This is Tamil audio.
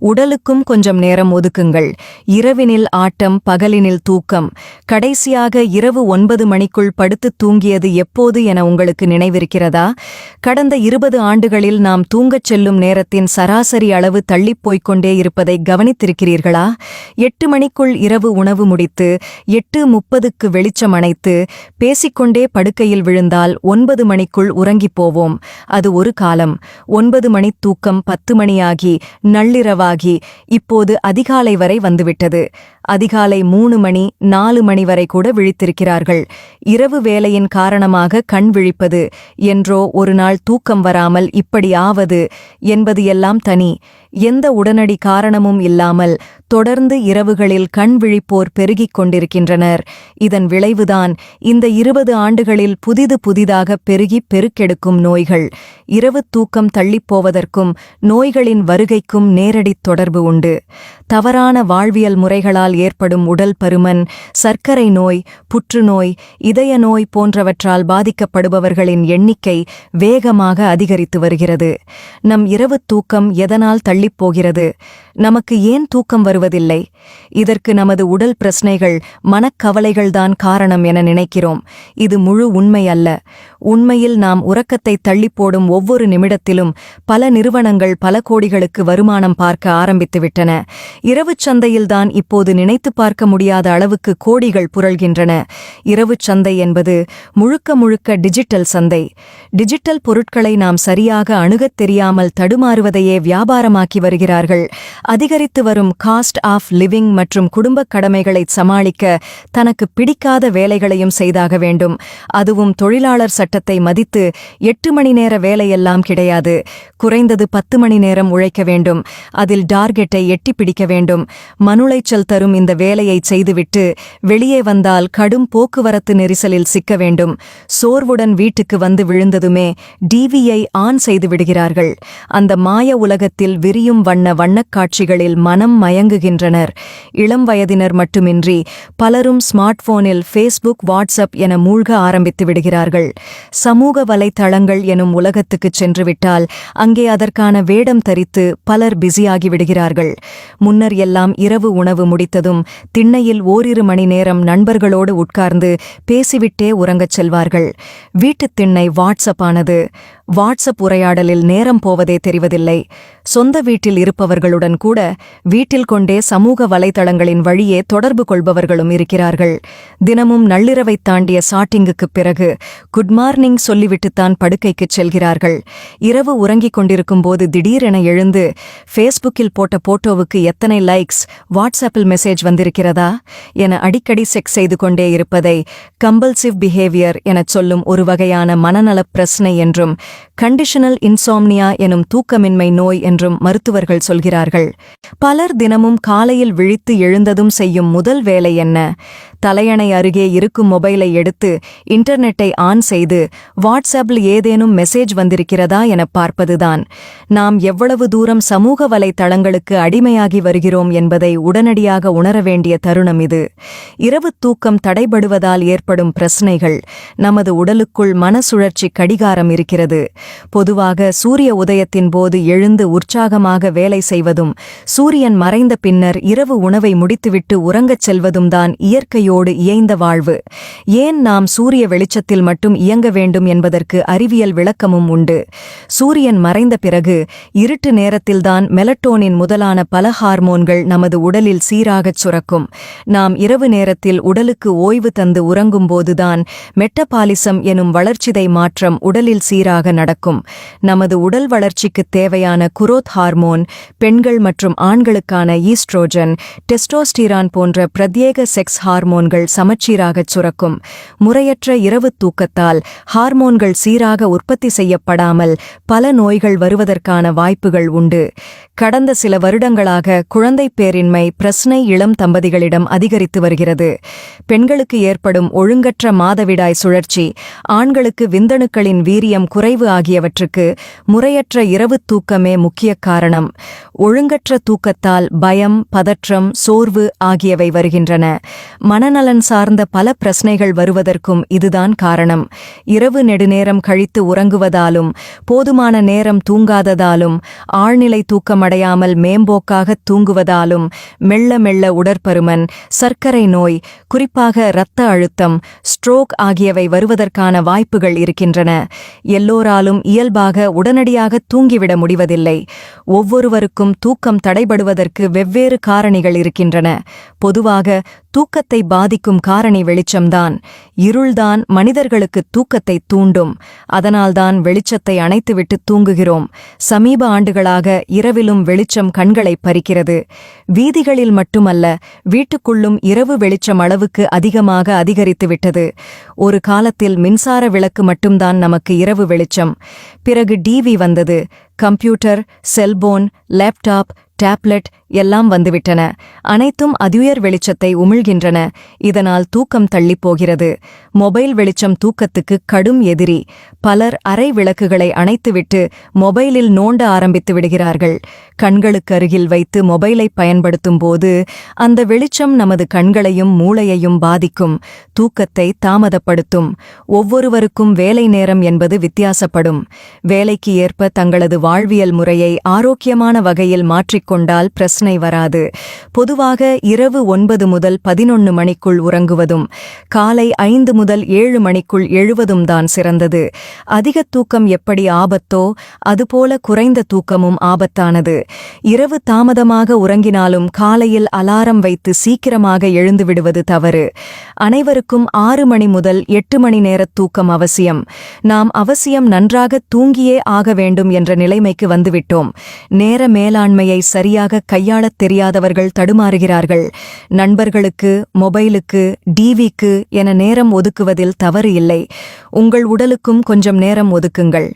உடலுக்கும் கொஞ்சம் நேரம் ஒதுக்குங்கள். இரவினில் ஆட்டம், பகலினில் தூக்கம். கடைசியாக இரவு 9 மணிக்குள் படுத்துத் தூங்கியது எப்போது என உங்களுக்கு நினைவிருக்கிறதா? கடந்த 20 ஆண்டுகளில் நாம் தூங்கச் செல்லும் நேரத்தின் சராசரி அளவு தள்ளிப் போய்க் கொண்டே இருப்பதை கவனித்திருக்கிறீர்களா? 8 மணிக்குள் இரவு உணவு முடித்து 8:30க்கு வெளிச்சம் அணைத்து பேசிக்கொண்டே படுக்கையில் விழுந்தால் 9 மணிக்குள் உறங்கிப் போவோம். அது ஒரு காலம். 9 மணி தூக்கம் 10 மணியாகி நள்ளிரவாகி இப்போது அதிகாலை வரை வந்துவிட்டது. அதிகாலை 3 மணி 4 மணி வரை கூட விழித்திருக்கிறார்கள். இரவு வேலையின் காரணமாக கண் விழிப்பது என்றோ ஒரு நாள் தூக்கம் வராமல் இப்படி ஆவது என்பது எல்லாம் தனி. எந்த உடனடி காரணமும் இல்லாமல் தொடர்ந்து இரவுகளில் கண் விழிப்போர் பெருகிக் கொண்டிருக்கின்றனர். இதன் விளைவுதான் இந்த 20 ஆண்டுகளில் புதிதாக பெருகிப் பெருக்கெடுக்கும் நோய்கள். இரவு தூக்கம் தள்ளிப்போவதற்கும் நோய்களின் வருகைக்கும் நேரடித் தொடர்பு உண்டு. தவறான வாழ்வியல் முறைகளால் ஏற்படும் உடல் பருமன், சர்க்கரை நோய், புற்றுநோய், இதய நோய் போன்றவற்றால் பாதிக்கப்படுபவர்களின் எண்ணிக்கை வேகமாக அதிகரித்து வருகிறது. நம் இரவு தூக்கம் எதனால் தள்ளிப்போகிறது? நமக்கு ஏன் தூக்கம் வருவதில்லை? இதற்கு நமது உடல் பிரச்சனைகள், மனக்கவலைகள்தான் காரணம் என நினைக்கிறோம். இது முழு உண்மை அல்ல. உண்மையில் நாம் உறக்கத்தை தள்ளிப்போடும் ஒவ்வொரு நிமிடத்திலும் பல நிறுவனங்கள் பல கோடிகளுக்கு வருமானம் பார்க்க ஆரம்பித்துவிட்டன. இரவுச் சந்தையில்தான் இப்போது நினைத்துப் பார்க்க முடியாத அளவுக்கு கோடிகள் புரள்கின்றன. இரவுச் சந்தை என்பது முழுக்க டிஜிட்டல் சந்தை. டிஜிட்டல் பொருட்களை நாம் சரியாக அணுகத் தெரியாமல் தடுமாறுவதையே வியாபாரமாக்கி வருகிறார்கள். அதிகரித்து வரும் காஸ்ட் ஆஃப் லிவிங் மற்றும் குடும்பக் கடமைகளைச் சமாளிக்க தனக்கு பிடிக்காத வேலைகளையும் செய்தாக வேண்டும். அதுவும் தொழிலாளர் சட்டத்தை மதித்து 8 மணி நேர வேலையெல்லாம் கிடையாது. குறைந்தது 10 மணி நேரம் உழைக்க வேண்டும். அதில் டார்கெட்டை எட்டி பிடிக்க வேண்டும். மனுளைச்சல் தரும் இந்த வேலையைச் செய்துவிட்டு வெளியே வந்தால் கடும் போக்குவரத்து நெரிசலில் சிக்க வேண்டும். சோர்வுடன் வீட்டுக்கு வந்து விழுந்ததுமே டிவியை ஆன் செய்து விடுகிறார்கள். அந்த மாய உலகத்தில் விரியும் வண்ணக் காட்சிகளில் மனம் மயங்குகின்றனர். இளம் வயதினர் மட்டுமின்றி பலரும் ஸ்மார்ட் போனில் ஃபேஸ்புக், வாட்ஸ்அப் என மூழ்க ஆரம்பித்து விடுகிறார்கள். சமூக வலைத்தளங்கள் எனும் உலகத்துக்குச் சென்றுவிட்டால் அங்கே அதற்கான வேடம் தரித்து பலர் பிஸியாகி விடுகிறார்கள். முன்னர் எல்லாம் இரவு உணவு முடித்ததும் திண்ணையில் ஓரிரு மணி நேரம் நண்பர்களோடு உட்கார்ந்து பேசிவிட்டே உறங்கச் செல்வார்கள். வீட்டுத் திண்ணை வாட்ஸ்அப் ஆனது. வாட்ஸ்அப் உரையாடலில் நேரம் போவதே தெரிவதில்லை. சொந்த வீட்டில் இருப்பவர்களுடன் கூட வீட்டில் கொண்டே சமூக வலைதளங்களின் வழியே தொடர்பு கொள்பவர்களும் இருக்கிறார்கள். தினமும் நள்ளிரவைத் தாண்டிய சாட்டிங்குக்குப் பிறகு குட் மார்னிங் சொல்லிவிட்டுத்தான் படுக்கைக்குச் செல்கிறார்கள். இரவு உறங்கிக் கொண்டிருக்கும் போது திடீரென எழுந்து ஃபேஸ்புக்கில் போட்ட போட்டோவுக்கு எத்தனை லைக்ஸ், வாட்ஸ்அப்பில் மெசேஜ் வந்திருக்கிறதா என அடிக்கடி செக் செய்து கொண்டே இருப்பதை கம்பல்சிவ் பிஹேவியர் எனச் சொல்லும் ஒரு வகையான மனநலப் பிரச்சனை என்றும் கண்டிஷனல் இன்சோம்னியா எனும் தூக்கமின்மை நோய் என்றும் மருத்துவர்கள் சொல்கிறார்கள். பலர் தினமும் காலையில் விழித்து எழுந்ததும் செய்யும் முதல் வேலை என்ன? தலையணை அருகே இருக்கும் மொபைலை எடுத்து இன்டர்நெட்டை ஆன் செய்து வாட்ஸ்அப்பில் ஏதேனும் மெசேஜ் வந்திருக்கிறதா என பார்ப்பதுதான். நாம் எவ்வளவு தூரம் சமூக வலைத்தளங்களுக்கு அடிமையாகி வருகிறோம் என்பதை உடனடியாக உணர வேண்டிய தருணம் இது. இரவு தூக்கம் தடைபடுவதால் ஏற்படும் பிரச்சனைகள். நமது உடலுக்குள் மனசுழற்சி கடிகாரம் இருக்கிறது. பொதுவாக சூரிய உதயத்தின் போது எழுந்து உற்சாகமாக வேலை செய்வதும் சூரியன் மறைந்த பின்னர் இரவு உணவை முடித்துவிட்டு உறங்கச் செல்வதும் தான் இயற்கையோடு இயைந்த வாழ்வு. ஏன் நாம் சூரிய வெளிச்சத்தில் மட்டும் இயங்க வேண்டும் என்பதற்கு அறிவியல் விளக்கமும் உண்டு. சூரியன் மறைந்த பிறகு இருட்டு நேரத்தில்தான் மெலட்டோனின் முதலான பல ஹார்மோன்கள் நமது உடலில் சீராகச் சுரக்கும். நாம் இரவு நேரத்தில் உடலுக்கு ஓய்வு தந்து உறங்கும்போதுதான் மெட்டபாலிசம் எனும் வளர்ச்சிதை மாற்றம் உடலில் சீராக நடக்கும். நமது உடல் வளர்ச்சிக்குத் தேவையான குரோத் ஹார்மோன், பெண்கள் மற்றும் ஆண்களுக்கான ஈஸ்ட்ரோஜன், டெஸ்டோஸ்டிரான் போன்ற பிரத்யேக செக்ஸ் ஹார்மோன்கள் சமச்சீராகச் சுரக்கும். முறையற்ற இரவு தூக்கத்தால் ஹார்மோன்கள் சீராக உற்பத்தி செய்யப்படாமல் பல நோய்கள் வருவதற்கான வாய்ப்புகள் உண்டு. கடந்த சில வருடங்களாக குழந்தைப் பேரின்மை பிரச்சனை இளம் தம்பதிகளிடம் அதிகரித்து வருகிறது. பெண்களுக்கு ஏற்படும் ஒழுங்கற்ற மாதவிடாய் சுழற்சி, ஆண்களுக்கு விந்தணுக்களின் வீரியம் குறைவு ஆகியவற்றுக்கு முறையற்ற இரவு தூக்கமே முக்கிய காரணம். ஒழுங்கற்ற தூக்கத்தால் பயம், பதற்றம், சோர்வு ஆகியவை வருகின்றன. மன மனநலன் சார்ந்த பல பிரச்சனைகள் வருவதற்கும் இதுதான் காரணம். இரவு நெடுநேரம் கழித்து உறங்குவதாலும் போதுமான நேரம் தூங்காததாலும் ஆழ்நிலை தூக்கமடையாமல் மேம்போக்காக தூங்குவதாலும் மெல்ல மெல்ல உடற்பருமன், சர்க்கரை நோய், குறிப்பாக இரத்த அழுத்தம், ஸ்ட்ரோக் ஆகியவை வருவதற்கான வாய்ப்புகள் இருக்கின்றன. எல்லோராலும் இயல்பாக உடனடியாக தூங்கிவிட முடிவதில்லை. ஒவ்வொருவருக்கும் தூக்கம் தடைபடுவதற்கு வெவ்வேறு காரணிகள் இருக்கின்றன. பொதுவாக தூக்கத்தை பாதிக்கும் காரணி வெளிச்சம்தான். இருள்தான் மனிதர்களுக்கு தூக்கத்தை தூண்டும். அதனால்தான் வெளிச்சத்தை அணைத்துவிட்டு தூங்குகிறோம். சமீப ஆண்டுகளாக இரவிலும் வெளிச்சம் கண்களை பறிக்கிறது. வீதிகளில் மட்டுமல்ல, வீட்டுக்குள்ளும் இரவு வெளிச்சம் அளவுக்கு அதிகமாக அதிகரித்துவிட்டது. ஒரு காலத்தில் மின்சார விளக்கு மட்டும்தான் நமக்கு இரவு வெளிச்சம். பிறகு டிவி வந்தது. கம்ப்யூட்டர், செல்போன், லேப்டாப், டேப்லெட் எல்லாம் வந்துவிட்டன. அனைத்தும் அதியுயர் வெளிச்சத்தை உமிழ்கின்றன. இதனால் தூக்கம் தள்ளிப்போகிறது. மொபைல் வெளிச்சம் தூக்கத்துக்கு கடும் எதிரி. பலர் அறை விளக்குகளை அணைத்துவிட்டு மொபைலில் நோண்ட ஆரம்பித்து விடுகிறார்கள். கண்களுக்கு அருகில் வைத்து மொபைலை பயன்படுத்தும் போது அந்த வெளிச்சம் நமது கண்களையும் மூளையையும் பாதிக்கும், தூக்கத்தை தாமதப்படுத்தும். ஒவ்வொருவருக்கும் வேலை நேரம் என்பது வித்தியாசப்படும். வேலைக்கு ஏற்ப தங்களது வாழ்வியல் முறையை ஆரோக்கியமான வகையில் மாற்றிக்கொண்டால் பிரச்சனை வராது. பொதுவாக இரவு 9 முதல் 11 மணிக்குள் உறங்குவதும் காலை 5 முதல் 7 மணிக்குள் எழுவதும் தான் சிறந்தது. அதிக தூக்கம் எப்படி ஆபத்தோ அதுபோல குறைந்த தூக்கமும் ஆபத்தானது. இரவு தாமதமாக உறங்கினாலும் காலையில் அலாரம் வைத்து சீக்கிரமாக எழுந்து விடுவது தவறு. அனைவருக்கும் 6 மணி முதல் 8 மணி நேர தூக்கம் அவசியம். நாம் அவசியம் நன்றாக தூங்கியே ஆக வேண்டும் என்ற நிலைமைக்கு வந்துவிட்டோம். நேர மேலாண்மையை சரியாக கையாளத் தெரியாதவர்கள் தடுமாறுகிறார்கள். நண்பர்களுக்கு, மொபைலுக்கு, டிவிக்கு என நேரம் ஒதுக்குவதில் தவறு இல்லை. உங்கள் உடலுக்கும் கொஞ்சம் நேரம் ஒதுக்குங்கள்.